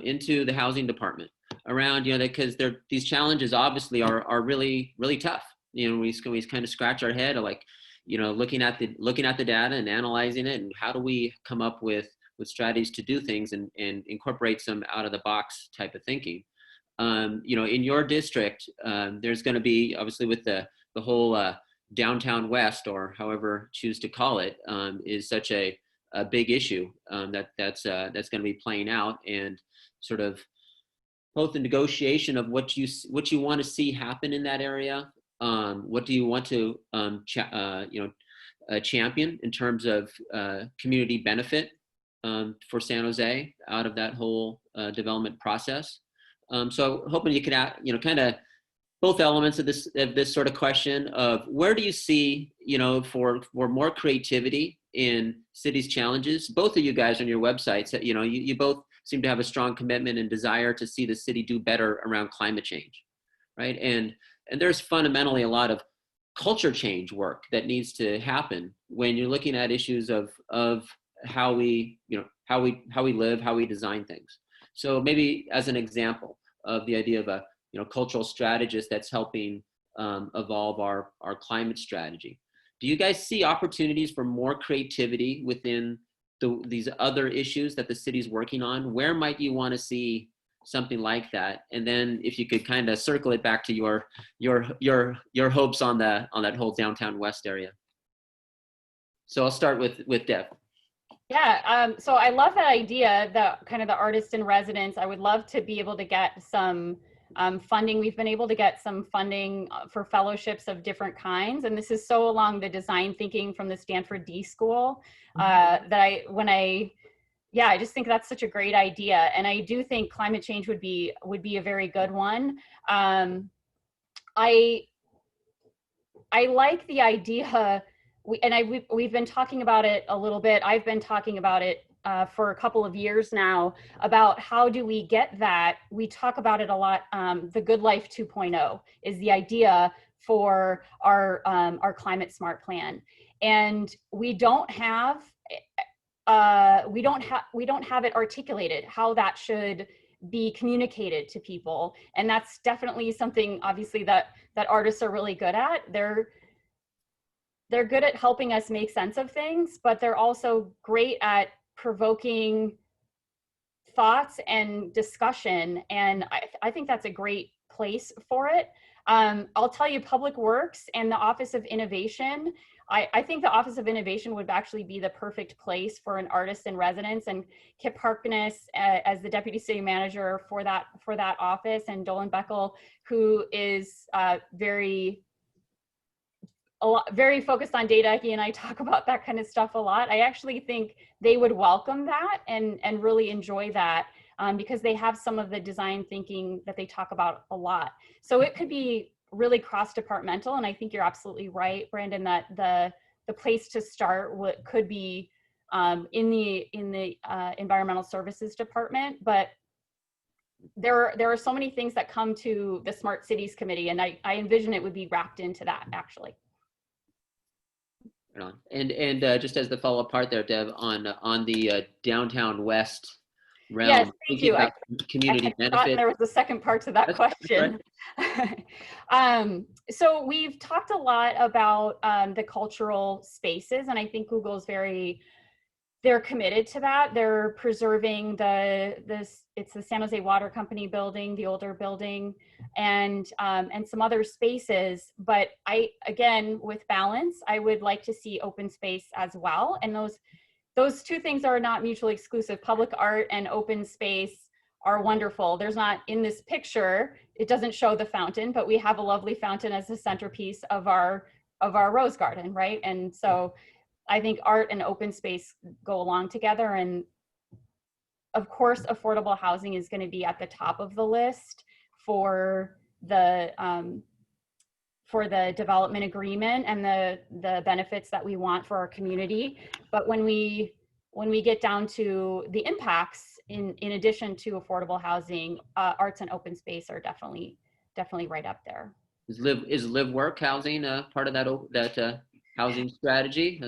into the housing department, around, because these challenges obviously are really, really tough. We kind of scratch our head, like, looking at the data and analyzing it, and how do we come up with strategies to do things and incorporate some out of the box type of thinking. In your district, there's going to be, obviously, with the whole downtown west, or however choose to call it, is such a big issue that's going to be playing out, and sort of both the negotiation of what you want to see happen in that area. What do you want to champion in terms of community benefit for San Jose out of that whole development process. So hoping you could add, kind of both elements of this sort of question of where do you see, for more creativity in cities' challenges. Both of you guys on your websites, you both seem to have a strong commitment and desire to see the city do better around climate change, right? And there's fundamentally a lot of culture change work that needs to happen when you're looking at issues of how we live, how we design things. So maybe as an example of the idea of a cultural strategist that's helping evolve our climate strategy. Do you guys see opportunities for more creativity within these other issues that the city's working on? Where might you want to see something like that? And then if you could kind of circle it back to your hopes on that whole downtown west area. So I'll start with Dev. Yeah, so I love that idea, the artist in residence. I would love to be able to get some funding. We've been able to get some funding for fellowships of different kinds. And this is so along the design thinking from the Stanford D School that I just think that's such a great idea. And I do think climate change would be a very good one. I like the idea. We've been talking about it a little bit. I've been talking about it for a couple of years now, about how do we get that. We talk about it a lot. The Good Life 2.0 is the idea for our climate smart plan, and we don't have it articulated how that should be communicated to people. And that's definitely something, obviously, that artists are really good at. They're good at helping us make sense of things, but they're also great at provoking thoughts and discussion. And I think that's a great place for it. I'll tell you, Public Works and the Office of Innovation, I think the Office of Innovation would actually be the perfect place for an artist in residence. And Kip Harkness, as the deputy city manager for that office, and Dolan Beckel, who is very focused on data. He and I talk about that kind of stuff a lot. I actually think they would welcome that and really enjoy that because they have some of the design thinking that they talk about a lot. So it could be really cross-departmental, and I think you're absolutely right, Brandon, that the place to start could be in the environmental services department. But there are so many things that come to the Smart Cities Committee, and I envision it would be wrapped into that, actually. Right on. And just as the follow-up part there, Dev, on the downtown west realm, yes, thank you. Community benefit. There was a second part to that question. Right. So we've talked a lot about the cultural spaces, and I think Google's very they're committed to that. They're preserving it's the San Jose Water Company building, the older building, and some other spaces. But again, with balance, I would like to see open space as well. And those two things are not mutually exclusive. Public art and open space are wonderful. There's not, in this picture, it doesn't show the fountain, but we have a lovely fountain as the centerpiece of our rose garden, right? And so I think art and open space go along together. And of course, affordable housing is going to be at the top of the list for the development agreement and the benefits that we want for our community. But when we get down to the impacts, in addition to affordable housing, arts and open space are definitely right up there. Is live work housing part of that housing strategy?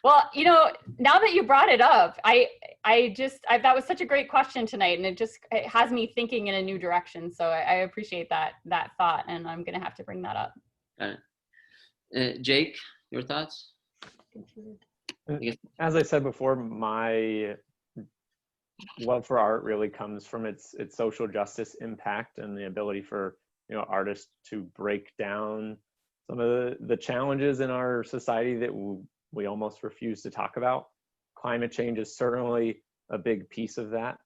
Well, now that you brought it up, that was such a great question tonight, and it has me thinking in a new direction. So I appreciate that thought, and I'm going to have to bring that up. Got it. Jake, your thoughts? As I said before, my love for art really comes from its social justice impact and the ability for artists to break down some of the challenges in our society that we almost refuse to talk about. Climate change is certainly a big piece of that.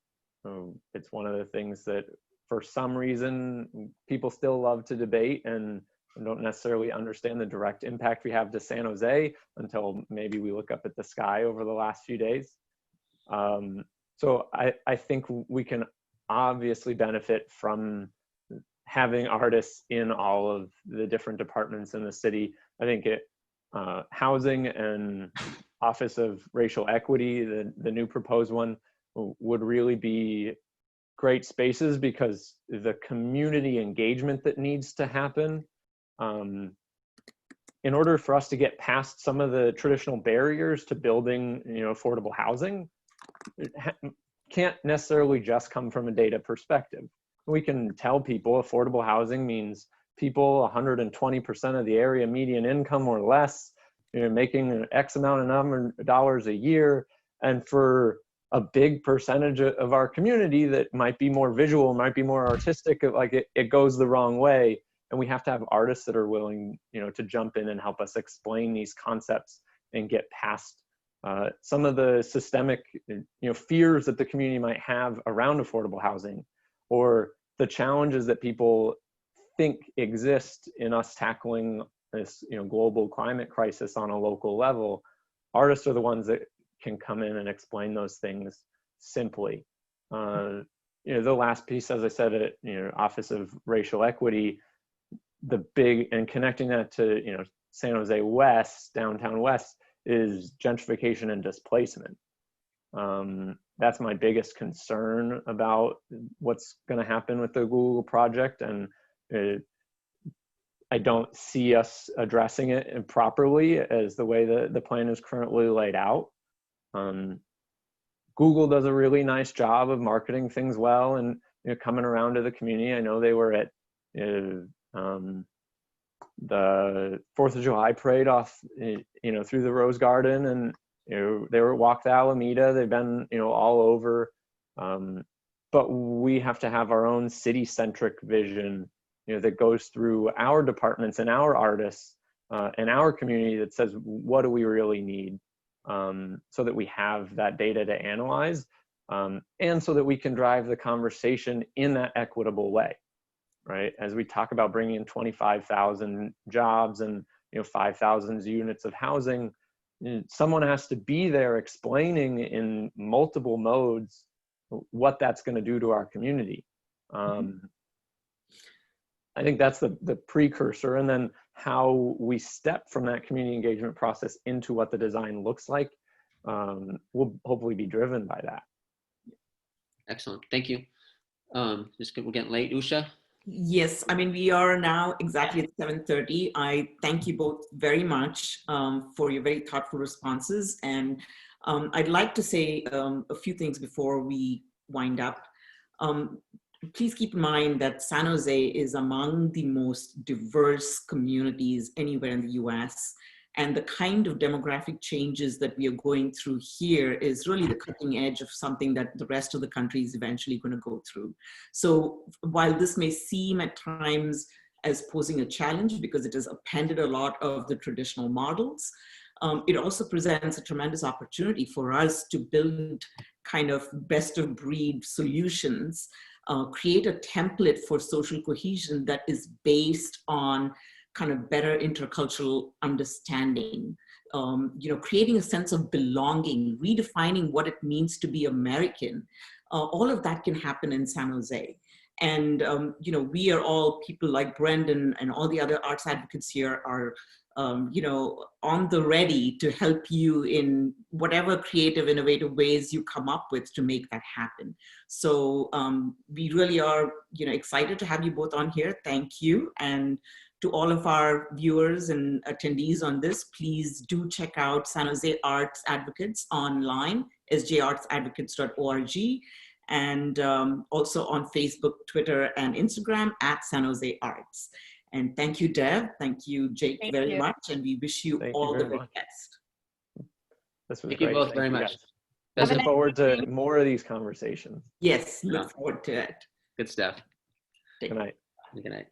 It's one of the things that for some reason people still love to debate and don't necessarily understand the direct impact we have to San Jose until maybe we look up at the sky over the last few days. So I think we can obviously benefit from having artists in all of the different departments in the city. I think housing and Office of Racial Equity, the new proposed one, would really be great spaces because the community engagement that needs to happen in order for us to get past some of the traditional barriers to building affordable housing, it can't necessarily just come from a data perspective. We can tell people affordable housing means people 120% of the area median income or less, making an X amount of dollars a year. And for a big percentage of our community that might be more visual, might be more artistic, it goes the wrong way. And we have to have artists that are willing, to jump in and help us explain these concepts and get past some of the systemic, fears that the community might have around affordable housing, or the challenges that people think exist in us tackling this, global climate crisis on a local level. Artists are the ones that can come in and explain those things simply. The last piece, as I said, at Office of Racial Equity, the big, and connecting that to San Jose West, downtown West, is gentrification and displacement. That's my biggest concern about what's going to happen with the Google project, and I don't see us addressing it properly as the way the plan is currently laid out. Google does a really nice job of marketing things well and coming around to the community. I know they were at the 4th of July parade off, through the Rose Garden, and they were at Walk the Alameda. They've been, all over. But we have to have our own city-centric vision, that goes through our departments and our artists and our community that says, what do we really need? So that we have that data to analyze, and so that we can drive the conversation in that equitable way, right? As we talk about bringing in 25,000 jobs and 5,000 units of housing, someone has to be there explaining in multiple modes what that's going to do to our community. I think that's the precursor, and then how we step from that community engagement process into what the design looks like will hopefully be driven by that. Excellent, thank you. We're getting late. Usha? Yes, I mean, we are now exactly at 7:30. I thank you both very much for your very thoughtful responses. And I'd like to say a few things before we wind up. Please keep in mind that San Jose is among the most diverse communities anywhere in the US. And the kind of demographic changes that we are going through here is really the cutting edge of something that the rest of the country is eventually going to go through. So while this may seem at times as posing a challenge because it has appended a lot of the traditional models, it also presents a tremendous opportunity for us to build kind of best of breed solutions, create a template for social cohesion that is based on kind of better intercultural understanding, creating a sense of belonging, redefining what it means to be American. All of that can happen in San Jose. And, we are all people like Brendan and all the other arts advocates here are, on the ready to help you in whatever creative, innovative ways you come up with to make that happen. So we really are, excited to have you both on here. Thank you. And to all of our viewers and attendees on this, please do check out San Jose Arts Advocates online, sjartsadvocates.org, and also on Facebook, Twitter, and Instagram at San Jose Arts. And thank you, Dev. Thank you, Jake, very much. And we wish you all the very best. This was Thank great. you both very much. Looking forward to more of these conversations. Yes, look forward to it. Good stuff. Good night. Good night.